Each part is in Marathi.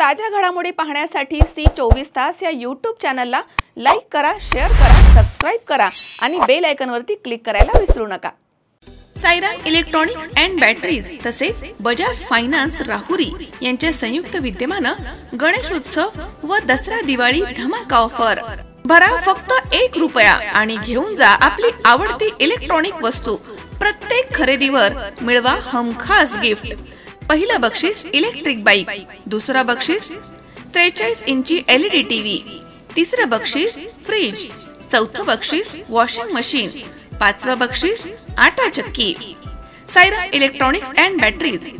ताज्या घडामोडी पाहण्यासाठी सी24 तास या YouTube चॅनलला लाईक करा, शेअर करा, सबस्क्राइब करा आणि बेल आयकॉनवरती क्लिक करायला विसरू नका। साईराम इलेक्ट्रॉनिक्स अँड बॅटरीज तसेच बजाज फायनान्स राहुरी यांच्या संयुक्त विद्यमानं गणेशोत्सव व दसरा दिवाळी धमाका ऑफर। भरा फक्त 1 रुपया आणि घेऊन जा आपली आवडती इलेक्ट्रॉनिक वस्तू। प्रत्येक खरेदीवर मिळवा हमखास गिफ्ट। पहिलं बक्षीस इलेक्ट्रिक बाईक, दुसरा बक्षीस 43 इंची LED टीव्ही, तिसरं बक्षीस फ्रीज, चौथं बक्षीस वॉशिंग मशीन, पाचवं बक्षीस आटा चक्की। साईराम इलेक्ट्रॉनिक्स अँड बॅटरीज,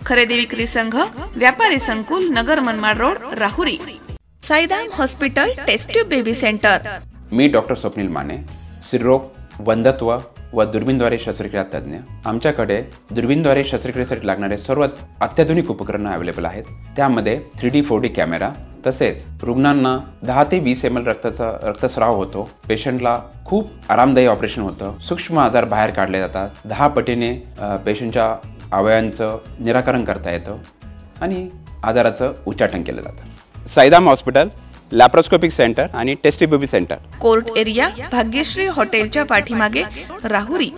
खरेदी विक्री संघ, व्यापारी संकुल, Nagar Manmad road, Rahuri. Sairam hospital test tube baby centre. मी डॉक्टर स्वप्नील माने, स्त्रीरोग, वंध्यत्व व दुर्बीणद्वारे शस्त्रक्रिया तज्ञ। आमच्याकडे दुर्बीणद्वारे शस्त्रक्रियेसाठी लागणारे सर्व अत्याधुनिक उपकरणं अवेलेबल आहेत। त्यामध्ये 3D 4D कॅमेरा, तसेच रुग्णांना 10 ते 20 ml रक्तस्राव होतो। पेशंटला खूप आरामदायी ऑपरेशन होतं। सूक्ष्म आजार बाहेर काढले जातात। 10 पटीने पेशंटच्या अवयवांचं निराकरण करता येतं आणि आजाराचं उच्चाटन केलं जातं। साईराम हॉस्पिटल लॅप्रोस्कोपिक सेंटर आणि test baby centre, court area, Bhagyashri हॉटेलच्या पाठीमागे, राहुरी।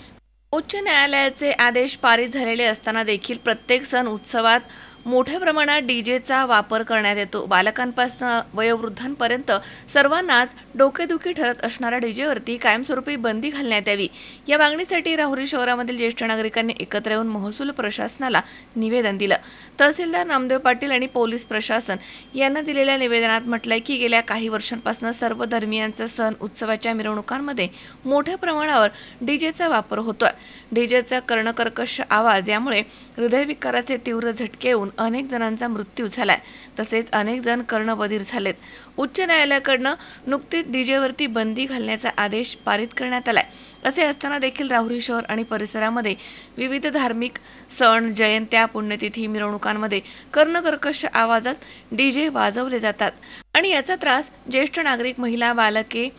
उच्च न्यायालयाचे आदेश पारित झालेले असताना देखील प्रत्येक सण उत्सवात मोठ्या प्रमाणात डीजेचा वापर करण्यात येतो। बालकांपासून वयोवृद्धांपर्यंत सर्वांनाच डोकेदुखी ठरत असणाऱ्या डीजेवरती कायमस्वरूपी बंदी घालण्यात यावी या मागणीसाठी राहुरी शहरामधील ज्येष्ठ नागरिकांनी एकत्र येऊन महसूल प्रशासनाला निवेदन दिलं। तहसीलदार नामदेव पाटील आणि पोलीस प्रशासन यांना दिलेल्या निवेदनात म्हटलंय की गेल्या काही वर्षांपासून सर्व धर्मियांचा सण उत्सवाच्या मिरवणुकांमध्ये मोठ्या प्रमाणावर डीजेचा वापर होतोय। डीजेचा कर्णकर्कश आवाज यामुळे हृदयविकाराचे तीव्र झटके येऊन अनेक जणांचा मृत्यू झालाय, तसेच अनेक जण कर्णबधीर झालेत। उच्च न्यायालयाकडून नुकतीच डीजेवरती बंदी घालण्याचा आदेश पारित करण्यात आलाय। असे असताना देखील राहुरी शहर आणि परिसरामध्ये विविध धार्मिक सण, जयंत्या, पुण्यतिथी, मिरवणुकांमध्ये कर्णकर्कश आवाजात डीजे वाजवले जातात आणि याचा त्रास ज्येष्ठ नागरिक, महिला, बालके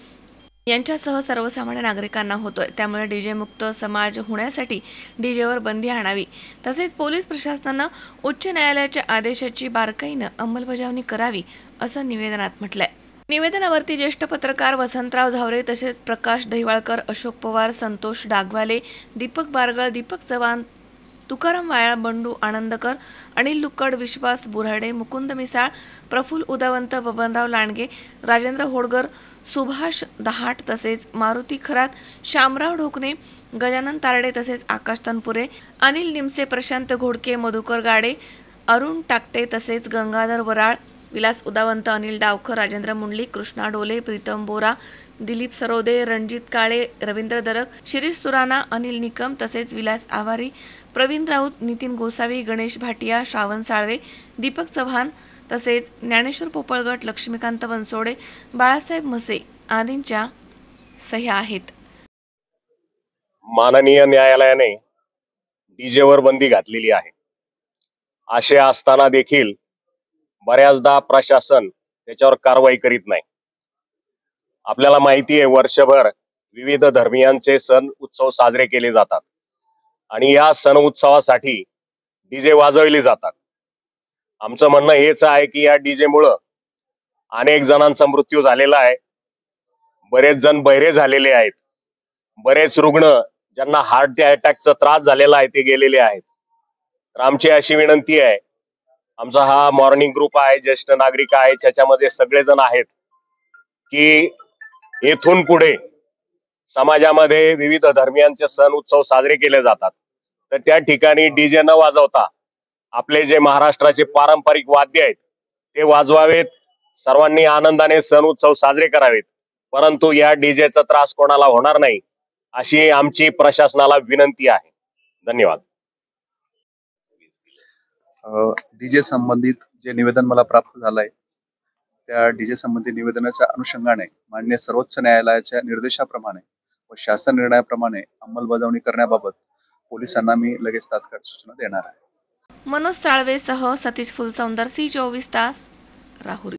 यांच्यासह सर्वसामान्य नागरिकांना होतोय। त्यामुळे डीजे मुक्त समाज होण्यासाठी डीजेवर बंदी आणावी, तसेच पोलीस प्रशासनानं उच्च न्यायालयाच्या आदेशाची बारकाईनं अंमलबजावणी करावी असं निवेदनात म्हटलंय। निवेदनावरती ज्येष्ठ पत्रकार वसंतराव झावरे, तसेच प्रकाश दहिवाळकर, अशोक पवार, संतोष डागवाले, दीपक बारगळ, दीपक चव्हाण, तुकाराम वायाळ, बंडू आनंदकर, अनिल लुक्कड, विश्वास बुराडे, मुकुंद मिसाळ, प्रफुल्ल उदावंत, बबनराव लांडगे, राजेंद्र होडगर, सुभाष दहाट, तसेच मारुती खरात, शामराव ढोकणे, गजानन तारडे, तसेच आकाश तनपुरे, अनिल निमसे, प्रशांत घोडके, मधुकर गाडे, अरुण टाकटे, तसेच गंगाधर वराळ, विलास उदावंत, अनिल डावखर, राजेंद्र मुंडलिक, कृष्णा डोले, प्रीतम बोरा, दिलीप सरोदे, रणजित काळे, रवींद्र दरक, शिरीष सुराणा, अनिल निकम, तसेच विलास आवारी, प्रवीण राऊत, नितीन गोसावी, गणेश भाटिया, श्रावण साळवे, दीपक चव्हाण, तसेच ज्ञानेश्वर पोपळगट, लक्ष्मीकांत बनसोडे, बाळासाहेब मसे आदींच्या सह्या आहेत। माननीय न्यायालयाने डीजेवर बंदी घातलेली आहे। असे असताना देखील बऱ्याचदा प्रशासन त्याच्यावर कारवाई करीत नाही। आपल्याला माहिती आहे, वर्षभर विविध धर्मियांचे सण उत्सव साजरे केले जातात आणि या सण उत्सवासाठी डीजे वाजवले जातात। आमचं म्हणणं हेच आहे की या डीजे मुळे अनेक जणांचा मृत्यू झालेला आहे, बरेच जण बहिरे झालेले आहेत, बरेच रुग्ण ज्यांना हार्ट अटॅकचा त्रास झालेला आहे ते गेलेले आहेत। तर आमची अशी विनंती आहे, आमचा हा मॉर्निंग ग्रुप आहे, ज्येष्ठ नागरिक आहे, त्याच्यामध्ये सगळेजण आहेत की येथून पुढे समाजामध्ये विविध धर्मियांचे सण उत्सव साजरे केले जातात, तर त्या ठिकाणी डीजे न वाजवता आपले जे महाराष्ट्राचे पारंपरिक वाद्य आहेत ते वाजवावेत। सर्वांनी आनंदाने सण उत्सव साजरे करावेत, परंतु या डीजेचा त्रास कोणाला होणार नाही अशी आमची प्रशासनाला विनंती आहे। धन्यवाद। डीजे संबंधित जे निवेदन मला प्राप्त झालंय त्या डीजे संबंधी निवेदनाच्या अनुषंगाने माननीय सर्वोच्च न्यायालयाच्या निर्देशाप्रमाणे व शासन निर्णयाप्रमाणे अंमलबजावणी करण्याबाबत पोलिसांना मी लगेच तात्काळ सूचना देणार आहे। मनोज साळवेसह सतीश फुलसौंदर, सी24 तास, राहुरी।